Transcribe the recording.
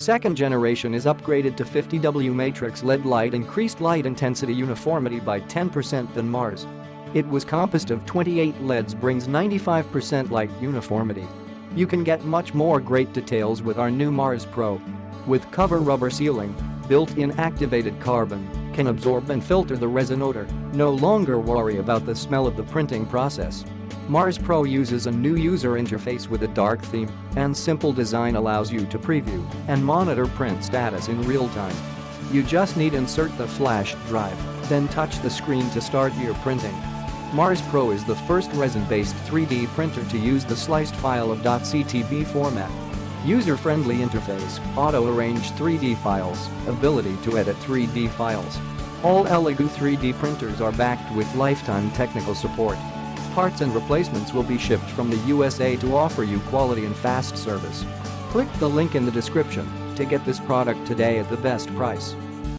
Second generation is upgraded to 50W matrix LED light, increased light intensity uniformity by 10% than Mars. It was composed of 28 LEDs, brings 95% light uniformity. You can get much more great details with our new Mars Pro. With cover rubber sealing, built-in activated carbon, can absorb and filter the resin odor, no longer worry about the smell of the printing process. Mars Pro uses a new user interface with a dark theme, and simple design allows you to preview and monitor print status in real time. You just need insert the flash drive, then touch the screen to start your printing. Mars Pro is the first resin-based 3D printer to use the sliced file of .ctb format. User-friendly interface, auto-arrange 3D files, ability to edit 3D files. All Elegoo 3D printers are backed with lifetime technical support. Parts and replacements will be shipped from the USA to offer you quality and fast service. Click the link in the description to get this product today at the best price.